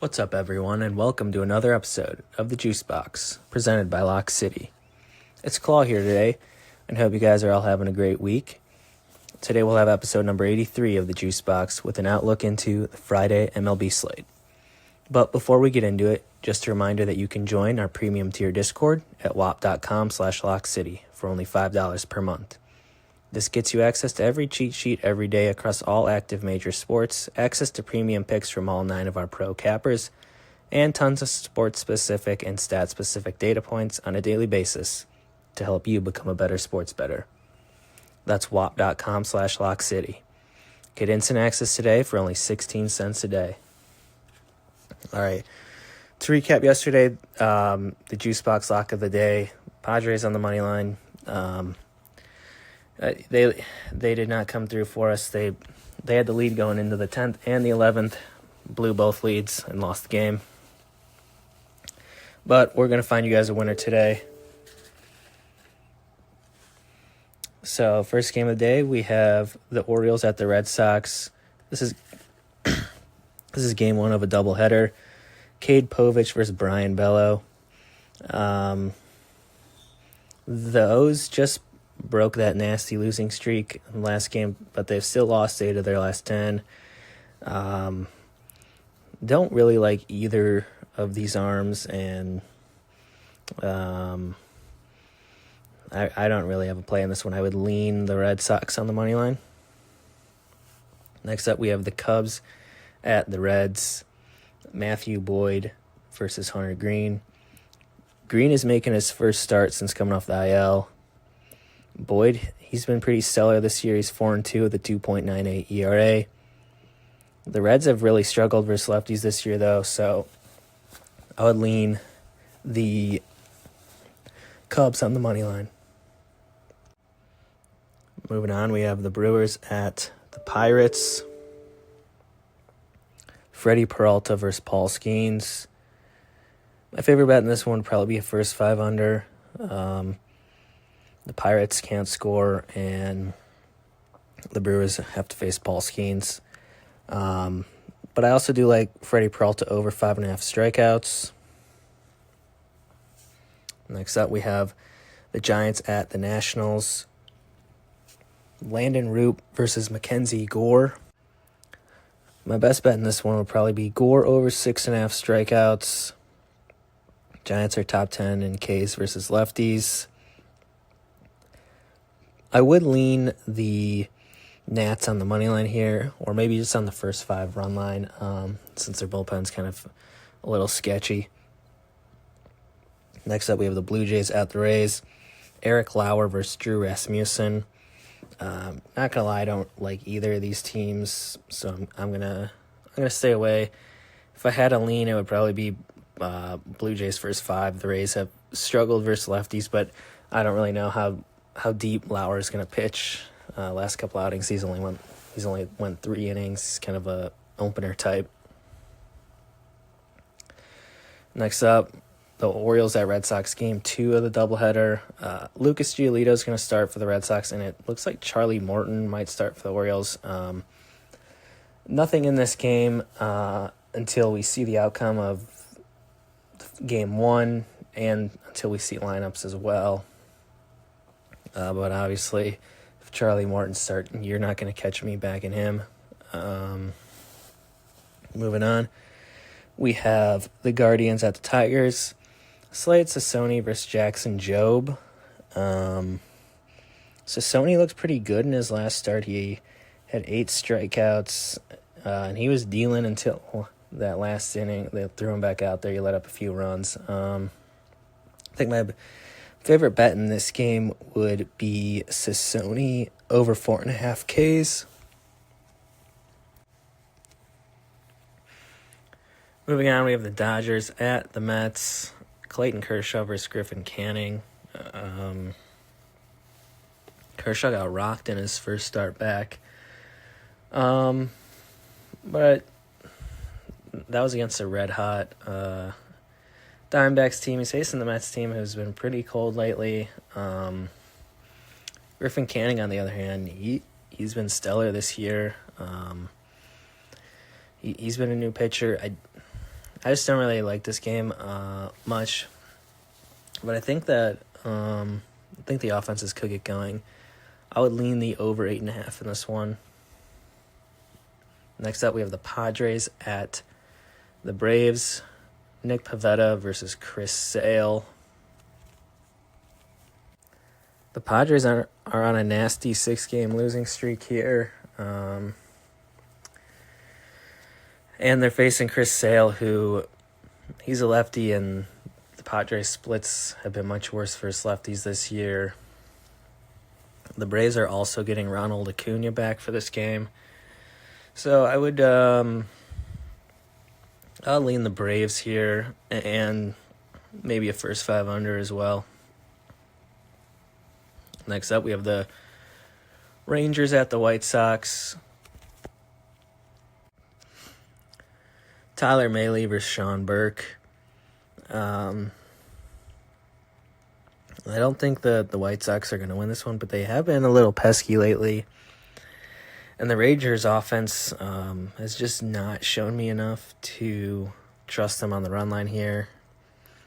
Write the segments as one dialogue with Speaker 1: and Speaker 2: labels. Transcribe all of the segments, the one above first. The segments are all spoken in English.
Speaker 1: What's up, everyone, and welcome to another episode of the JuiceBox, presented by Lock City. It's Claw here today, and hope you guys are all having a great week. Today we'll have episode number 83 of the JuiceBox with an outlook into the Friday MLB slate. But before we get into it, just a reminder that you can join our premium tier Discord at wap.com/lockcity for only $5 per month. This gets you access to every cheat sheet every day across all active major sports, access to premium picks from all 9 of our pro cappers, and tons of sports-specific and stat-specific data points on a daily basis to help you become a better sports bettor. That's wap.com/lockcity. Get instant access today for only 16 cents a day. All right. To recap yesterday, the JuiceBox Lock of the day, Padres on the money line. They did not come through for us. They had the lead going into the 10th and the 11th, blew both leads and lost the game. But we're going to find you guys a winner today. So first game of the day, we have the Orioles at the Red Sox. This is game one of a doubleheader. Cade Povich versus Brian Bello. The O's just broke that nasty losing streak in the last game, but they've still lost 8 of their last 10. Don't really like either of these arms, and I don't really have a play on this one. I would lean the Red Sox on the money line. Next up, we have the Cubs at the Reds. Matthew Boyd versus Hunter Green. Green is making his first start since coming off the IL. Boyd, he's been pretty stellar this year. He's 4-2 with a 2.98 ERA. The Reds have really struggled versus lefties this year, though, so I would lean the Cubs on the money line. Moving on, we have the Brewers at the Pirates. Freddie Peralta versus Paul Skeens. My favorite bet in this one would probably be a first 5 under. The Pirates can't score, and the Brewers have to face Paul Skeens. But I also do like Freddie Peralta over 5.5 strikeouts. Next up, we have the Giants at the Nationals. Landon Root versus Mackenzie Gore. My best bet in this one would probably be Gore over 6.5 strikeouts. Giants are top 10 in Ks versus lefties. I would lean the Nats on the money line here, or maybe just on the first 5 run line, since their bullpen's kind of a little sketchy. Next up, we have the Blue Jays at the Rays. Eric Lauer versus Drew Rasmussen. Not gonna lie, I don't like either of these teams, so I'm gonna stay away. If I had a lean, it would probably be Blue Jays first 5. The Rays have struggled versus lefties, but I don't really know how deep Lauer is going to pitch. Last couple outings, he's only went 3 innings. He's kind of a opener type. Next up, the Orioles at Red Sox, game 2 of the doubleheader. Lucas Giolito is going to start for the Red Sox, and it looks like Charlie Morton might start for the Orioles. Nothing in this game until we see the outcome of game 1, and until we see lineups as well. But obviously, if Charlie Morton starts, you're not going to catch me backing him. Moving on, we have the Guardians at the Tigers. Slade Sassoni versus Jackson Jobe. Sassoni looks pretty good in his last start. He had 8 strikeouts, and he was dealing until that last inning. They threw him back out there. He let up a few runs. I think my favorite bet in this game would be Sassoni over 4.5 Ks. Moving on, we have the Dodgers at the Mets. Clayton Kershaw versus Griffin Canning. Kershaw got rocked in his first start back. But that was against a red-hot Diamondbacks team. He's facing the Mets team, who's been pretty cold lately. Griffin Canning, on the other hand, he's been stellar this year. He's been a new pitcher. I just don't really like this game much. But I think that the offenses could get going. I would lean the over 8.5 in this one. Next up, we have the Padres at the Braves. Nick Pivetta versus Chris Sale. The Padres are on a nasty 6-game losing streak here. And they're facing Chris Sale, who he's a lefty, and the Padres splits have been much worse for his lefties this year. The Braves are also getting Ronald Acuna back for this game. So I would I'll lean the Braves here and maybe a first 5 under as well. Next up, we have the Rangers at the White Sox. Tyler Mahle versus Sean Burke. I don't think the White Sox are going to win this one, but they have been a little pesky lately. And the Rangers offense has just not shown me enough to trust them on the run line here.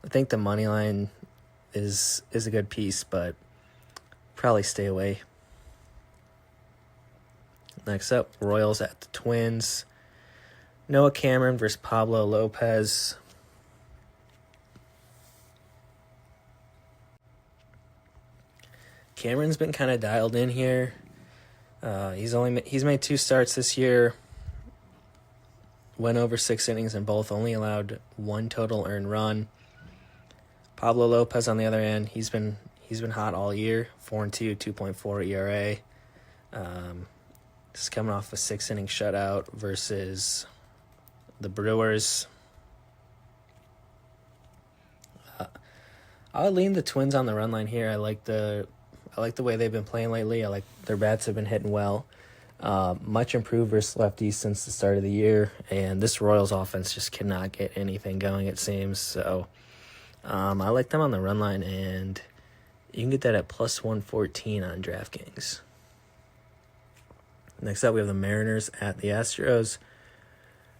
Speaker 1: I think the money line is a good piece, but probably stay away. Next up, Royals at the Twins. Noah Cameron versus Pablo Lopez. Cameron's been kind of dialed in here. He's made 2 starts this year. Went over 6 innings in both. Only allowed 1 total earned run. Pablo Lopez, on the other hand, he's been hot all year. 4-2, 2.4 ERA. Just coming off a 6-inning shutout versus the Brewers. I would lean the Twins on the run line here. I like the way they've been playing lately. I like their bats have been hitting well. Much improved versus lefties since the start of the year, and this Royals offense just cannot get anything going, it seems. So I like them on the run line, and you can get that at plus 114 on DraftKings. Next up, we have the Mariners at the Astros.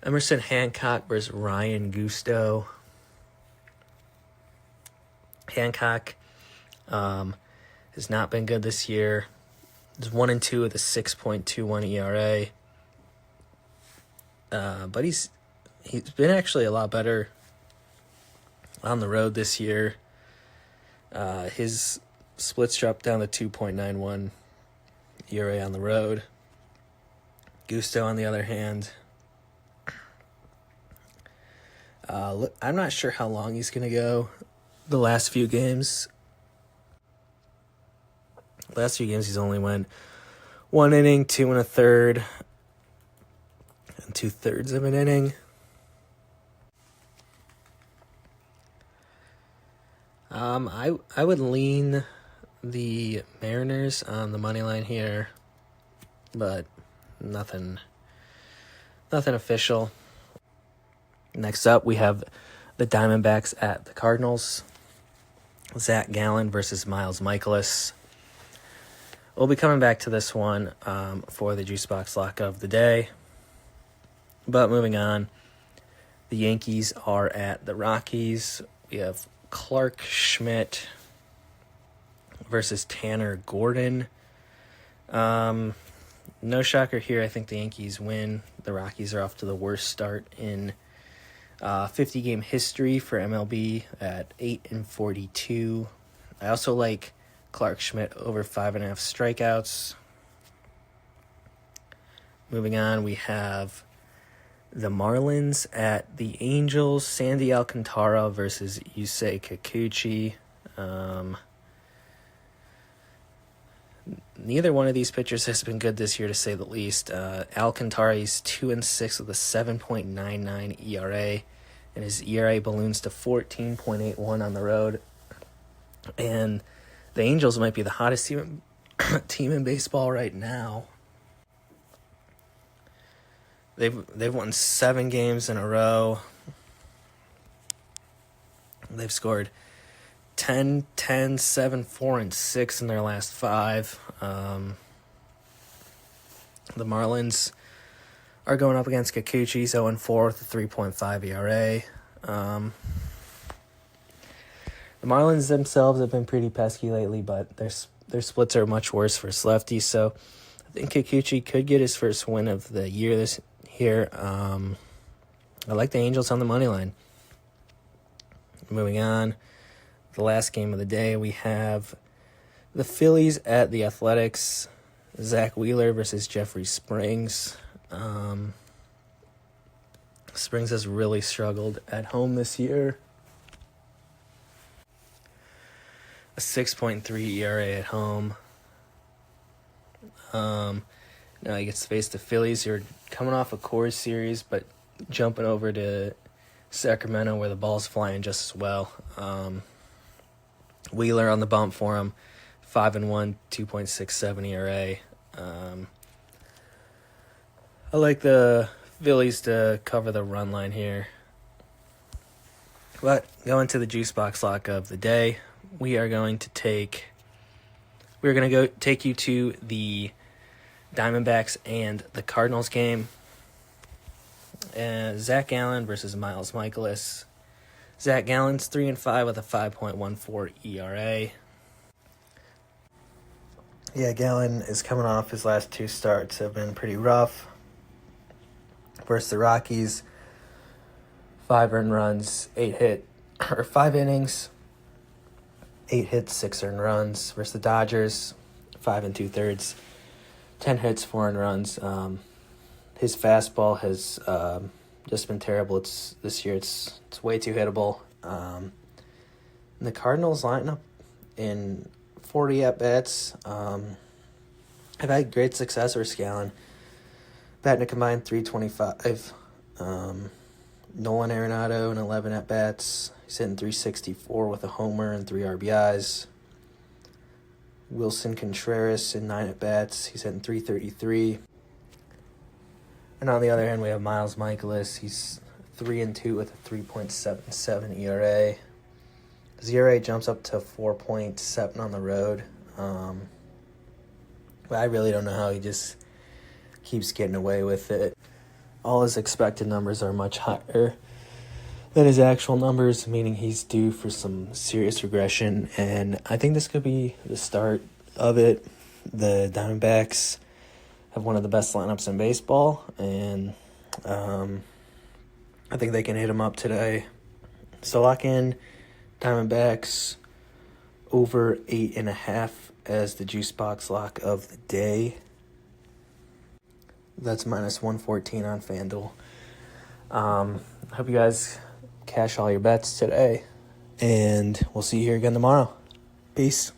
Speaker 1: Emerson Hancock versus Ryan Gusto. Hancock has not been good this year. He's 1-2 with a 6.21 ERA. But he's been actually a lot better on the road this year. His splits dropped down to 2.91 ERA on the road. Gusto, on the other hand, I'm not sure how long he's going to go. The last few games, he's only went 1 inning, 2 1/3, and 2/3 of an inning. I would lean the Mariners on the money line here, but nothing official. Next up, we have the Diamondbacks at the Cardinals. Zach Gallen versus Miles Mikolas. We'll be coming back to this one for the JuiceBox Lock of the day. But moving on, the Yankees are at the Rockies. We have Clark Schmidt versus Tanner Gordon. No shocker here. I think the Yankees win. The Rockies are off to the worst start in 50-game history for MLB at 8-42. I also like Clark Schmidt over 5.5 strikeouts. Moving on, we have the Marlins at the Angels. Sandy Alcantara versus Yusei Kikuchi. Neither one of these pitchers has been good this year, to say the least. Alcantara is 2-6 with a 7.99 ERA, and his ERA balloons to 14.81 on the road. And the Angels might be the hottest team in baseball right now. They've won 7 games in a row. They've scored 10, 7, 4, and 6 in their last 5. The Marlins are going up against Kikuchi. He's 0-4 with a 3.5 ERA. The Marlins themselves have been pretty pesky lately, but their splits are much worse for lefties. So I think Kikuchi could get his first win of the year this here. I like the Angels on the money line. Moving on, the last game of the day, we have the Phillies at the Athletics. Zach Wheeler versus Jeffrey Springs. Springs has really struggled at home this year. A 6.3 ERA at home. Now he gets to face the Phillies, who are coming off a Coors series, but jumping over to Sacramento where the ball's flying just as well. Wheeler on the bump for him, 5-1, 2.67 ERA. I like the Phillies to cover the run line here. But going to the JuiceBox Lock of the day, we're going to take you to the Diamondbacks and the Cardinals game. Zach Gallen versus Miles Michaelis. Zach Gallen's 3-5 with a 5.14 ERA. Yeah, Gallen is coming off his last two starts have been pretty rough. Versus the Rockies, 5 earned runs, 5 innings, 8 hits, 6 earned runs. Versus the Dodgers, 5 2/3, 10 hits, 4 earned runs. His fastball has just been terrible. This year it's way too hittable. The Cardinals line up in 40 at-bats. Have had great success with Gallen. Batting a combined .325. Nolan Arenado in 11 at-bats. He's hitting .364 with a homer and 3 RBIs. Wilson Contreras in 9 at-bats. He's hitting .333. And on the other hand, we have Miles Michaelis. He's 3-2 with a 3.77 ERA. His ERA jumps up to 4.7 on the road. But I really don't know how he just keeps getting away with it. All his expected numbers are much higher than his actual numbers, meaning he's due for some serious regression. And I think this could be the start of it. The Diamondbacks have one of the best lineups in baseball, and I think they can hit him up today. So lock in Diamondbacks over 8.5 as the JuiceBox Lock of the day. That's -114 on FanDuel. I hope you guys cash all your bets today, and we'll see you here again tomorrow. Peace.